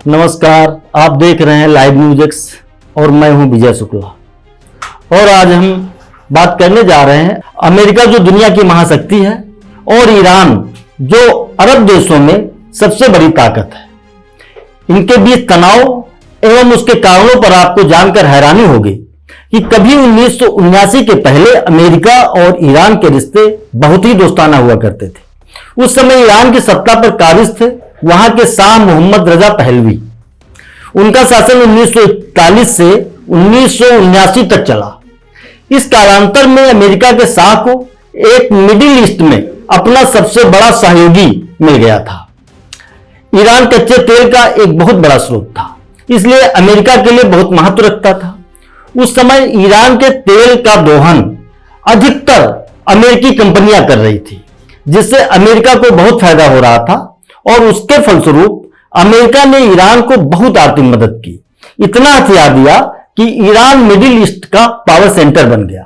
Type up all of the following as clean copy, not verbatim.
नमस्कार, आप देख रहे हैं लाइव न्यूज एक्स और मैं हूं विजय शुक्ला। और आज हम बात करने जा रहे हैं अमेरिका जो दुनिया की महाशक्ति है और ईरान जो अरब देशों में सबसे बड़ी ताकत है। इनके बीच तनाव एवं उसके कारणों पर आपको जानकर हैरानी होगी कि कभी 1979 के पहले अमेरिका और ईरान के रिश्ते बहुत ही दोस्ताना हुआ करते थे। उस समय ईरान की सत्ता पर काबिज थे वहां के शाह मोहम्मद रजा पहलवी। उनका शासन 1941 से 1979 तक चला। इस कालांतर में अमेरिका के शाह को एक मिडिल ईस्ट में अपना सबसे बड़ा सहयोगी मिल गया था। ईरान कच्चे तेल का एक बहुत बड़ा स्रोत था, इसलिए अमेरिका के लिए बहुत महत्व रखता था। उस समय ईरान के तेल का दोहन अधिकतर अमेरिकी कंपनियां कर रही थी, जिससे अमेरिका को बहुत फायदा हो रहा था और उसके फलस्वरूप अमेरिका ने ईरान को बहुत आर्थिक मदद की। इतना हथियार दिया कि ईरान मिडिल ईस्ट का पावर सेंटर बन गया।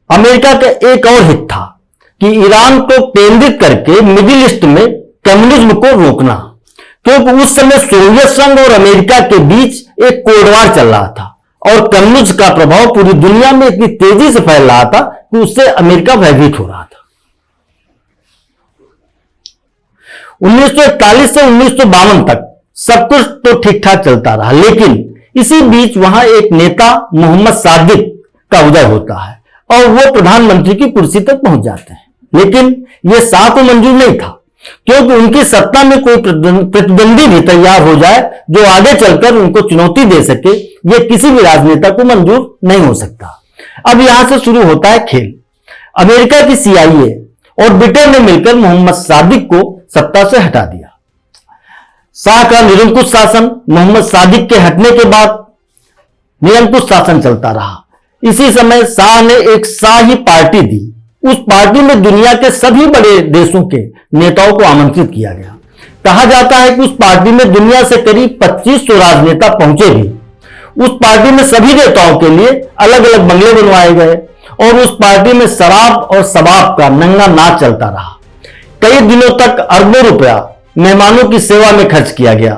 अमेरिका का एक और हित था कि ईरान को केंद्रित करके मिडिल ईस्ट में कम्युनिज्म को रोकना, क्योंकि उस समय सोवियत संघ और अमेरिका के बीच एक कोल्ड वॉर चल रहा था और कम्युनिज्म का प्रभाव पूरी दुनिया में इतनी तेजी से फैल रहा था कि उससे अमेरिका भयभीत हो रहा था। 1941 से 1952 तक सब कुछ तो ठीक ठाक चलता रहा, लेकिन इसी बीच वहां एक नेता मोहम्मद सादिक का उदय होता है और वो प्रधानमंत्री की कुर्सी तक पहुंच जाते हैं। लेकिन यह शाह को मंजूर नहीं था, क्योंकि उनकी सत्ता में कोई प्रतिद्वंदी भी तैयार हो जाए जो आगे चलकर उनको चुनौती दे सके, यह किसी भी राजनेता को मंजूर नहीं हो सकता। अब यहां से शुरू होता है खेल। अमेरिका की CIA और ब्रिटेन ने मिलकर मोहम्मद सादिक को सत्ता से हटा दिया। शाह का निरंकुश शासन मोहम्मद सादिक के हटने के बाद निरंकुश शासन चलता रहा। इसी समय शाह ने एक शाही पार्टी दी। उस पार्टी में दुनिया के सभी बड़े देशों के नेताओं को आमंत्रित किया गया। कहा जाता है कि उस पार्टी में दुनिया से करीब 2500 राजनेता पहुंचे भी। उस पार्टी में सभी नेताओं के लिए अलग अलग बंगले बनवाए गए और उस पार्टी में शराब और शबाब का नंगा नाच चलता रहा। कई दिनों तक अरबों रुपया मेहमानों की सेवा में खर्च किया गया।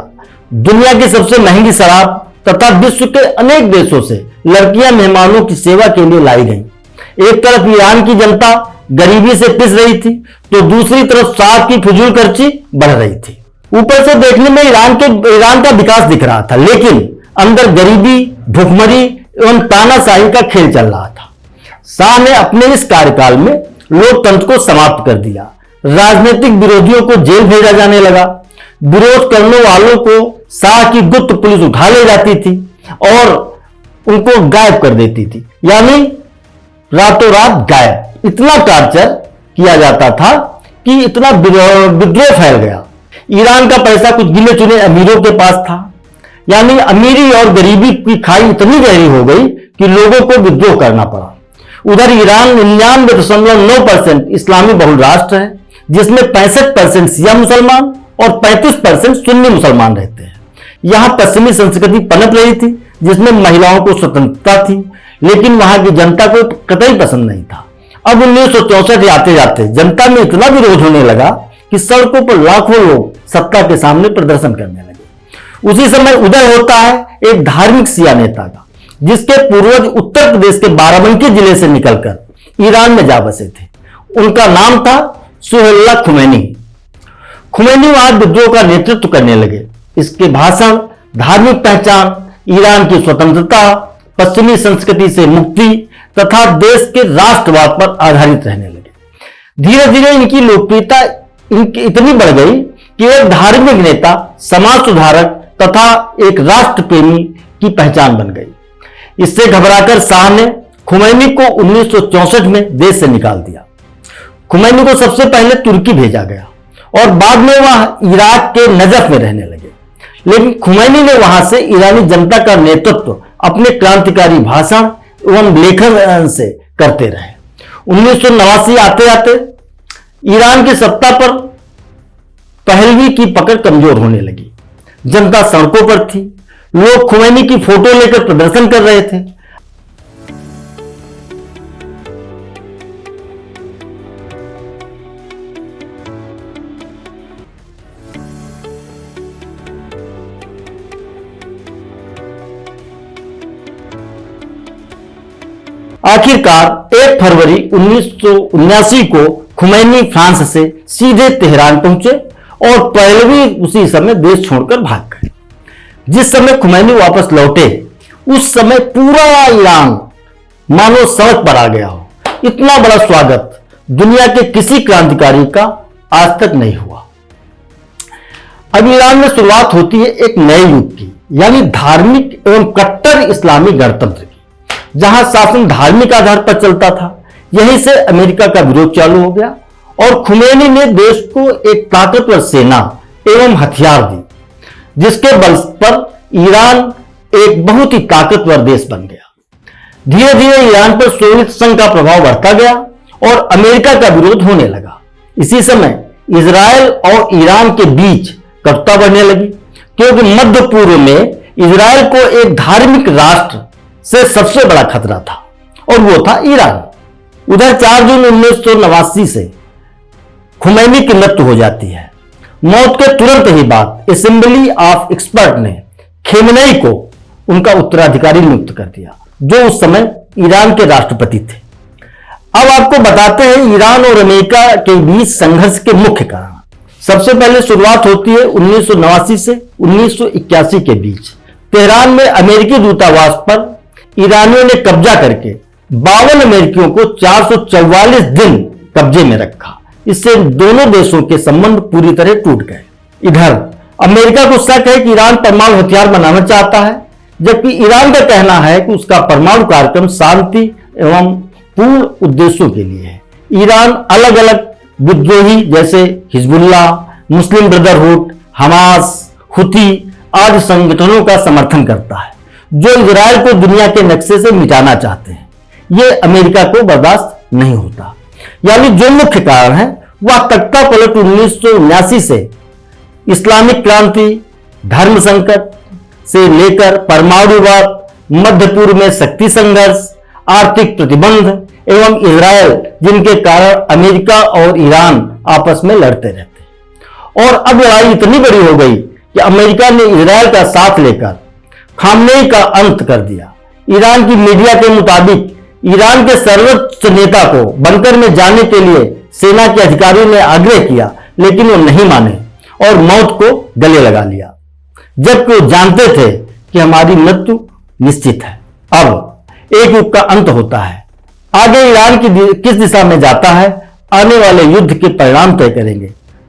दुनिया की सबसे महंगी शराब तथा विश्व के अनेक देशों से लड़कियां मेहमानों की सेवा के लिए लाई गईं। एक तरफ ईरान की जनता गरीबी से पिस रही थी, तो दूसरी तरफ शाह की फिजूल खर्ची बढ़ रही थी। ऊपर से देखने में ईरान का विकास दिख रहा था, लेकिन अंदर गरीबी, भुखमरी एवं तानाशाही का खेल चल रहा था। शाह ने अपने इस कार्यकाल में लोकतंत्र को समाप्त कर दिया। राजनीतिक विरोधियों को जेल भेजा जाने लगा। विरोध करने वालों को शाह की गुप्त पुलिस उठा ले जाती थी और उनको गायब कर देती थी, यानी रातों रात गायब। इतना टॉर्चर किया जाता था कि इतना विद्रोह फैल गया। ईरान का पैसा कुछ गिने चुने अमीरों के पास था, यानी अमीरी और गरीबी की खाई इतनी गहरी हो गई कि लोगों को विद्रोह करना पड़ा। उधर ईरान 99.9% इस्लामी बहुल राष्ट्र है, जिसमें 65% शिया मुसलमान और 35% सुन्नी मुसलमान रहते हैं। यहां पश्चिमी संस्कृति पनप रही थी, जिसमें महिलाओं को स्वतंत्रता थी, लेकिन वहां की जनता को कतई पसंद नहीं था। अब 1964 आते जाते जनता में इतना विरोध होने लगा कि सड़कों पर लाखों लोग सत्ता के सामने प्रदर्शन करने लगे। उसी समय उदय होता है एक धार्मिक शिया नेता का, जिसके पूर्वज उत्तर प्रदेश के बाराबंकी जिले से निकलकर ईरान में जा बसे थे। उनका नाम था सुहेल्ला खुमैनी। खुमैनी वहां विद्रोह का नेतृत्व करने लगे। इसके भाषण, धार्मिक पहचान, ईरान की स्वतंत्रता, पश्चिमी संस्कृति से मुक्ति तथा देश के राष्ट्रवाद पर आधारित रहने लगे। धीरे धीरे इनकी लोकप्रियता इतनी बढ़ गई कि एक धार्मिक नेता, समाज सुधारक तथा एक राष्ट्र प्रेमी की पहचान बन गई। इससे घबराकर शाह ने खुमैनी को 1964 में देश से निकाल दिया। खुमैनी को सबसे पहले तुर्की भेजा गया और बाद में वह इराक के नजफ में रहने लगे। लेकिन खुमैनी ने वहां से ईरानी जनता का नेतृत्व अपने क्रांतिकारी भाषण एवं लेखन से करते रहे। 1989 आते आते ईरान की सत्ता पर पहलवी की पकड़ कमजोर होने लगी। जनता सड़कों पर थी, लोग खुमैनी की फोटो लेकर प्रदर्शन कर रहे थे। आखिरकार 1 फरवरी 1979 को खुमैनी फ्रांस से सीधे तेहरान पहुंचे और पहलवी उसी समय देश छोड़कर भाग गए। जिस समय खुमैनी वापस लौटे उस समय पूरा ईरान मानो सड़क पर आ गया हो। इतना बड़ा स्वागत दुनिया के किसी क्रांतिकारी का आज तक नहीं हुआ। अब ईरान में शुरुआत होती है एक नए युग की, यानी धार्मिक एवं कट्टर इस्लामी गणतंत्र की, जहां शासन धार्मिक आधार पर चलता था। यहीं से अमेरिका का विरोध चालू हो गया और खुमैनी ने देश को एक ताकतवर सेना एवं हथियार दी, जिसके बल पर ईरान एक बहुत ही ताकतवर देश बन गया। धीरे धीरे ईरान पर सोवियत संघ का प्रभाव बढ़ता गया और अमेरिका का विरोध होने लगा। इसी समय इजराइल और ईरान के बीच कटुता बढ़ने लगी, क्योंकि मध्य पूर्व में इजराइल को एक धार्मिक राष्ट्र से सबसे बड़ा खतरा था और वो था ईरान। उधर 4 जून 1989 से खुमैनी की मृत्यु हो जाती है। मौत के तुरंत ही बाद असेंबली ऑफ एक्सपर्ट ने खेमनेई को उनका उत्तराधिकारी नियुक्त कर दिया, जो उस समय ईरान के राष्ट्रपति थे। अब आपको बताते हैं ईरान और अमेरिका के बीच संघर्ष के मुख्य कारण। सबसे पहले शुरुआत होती है 1989 से 1981 के बीच। तेहरान में अमेरिकी दूतावास पर ईरानियों ने कब्जा करके 52 अमेरिकियों को 444 दिन कब्जे में रखा। इससे दोनों देशों के संबंध पूरी तरह टूट गए। इधर अमेरिका को शक है कि ईरान परमाणु हथियार बनाना चाहता है, जबकि ईरान का कहना है कि उसका परमाणु कार्यक्रम शांति एवं पूर्ण उद्देश्यों के लिए है। ईरान अलग अलग विद्रोही जैसे हिजबुल्ला, मुस्लिम ब्रदरहुड, हमास, हुती आदि संगठनों का समर्थन करता है, जो इजराइल को दुनिया के नक्शे से मिटाना चाहते हैं। यह अमेरिका को बर्दाश्त नहीं होता। यानी जो मुख्य कारण है वह तख्ता पलट 1979 से इस्लामिक क्रांति, धर्म संकट से लेकर परमाणुवाद, मध्य पूर्व में शक्ति संघर्ष, आर्थिक प्रतिबंध एवं इजराइल, जिनके कारण अमेरिका और ईरान आपस में लड़ते रहते। और अब लड़ाई इतनी बड़ी हो गई कि अमेरिका ने इजराइल का साथ लेकर खामनेई का अंत कर दिया। ईरान की मीडिया के मुताबिक ईरान के सर्वोच्च नेता को बंकर में जाने के लिए सेना के अधिकारियों ने आग्रह किया, लेकिन वो नहीं माने और मौत को गले लगा लिया, जबकि वो जानते थे कि हमारी मृत्यु निश्चित है। अब एक युग का अंत होता है। आगे ईरान की किस दिशा में जाता है, आने वाले युद्ध के परिणाम तय करेंगे।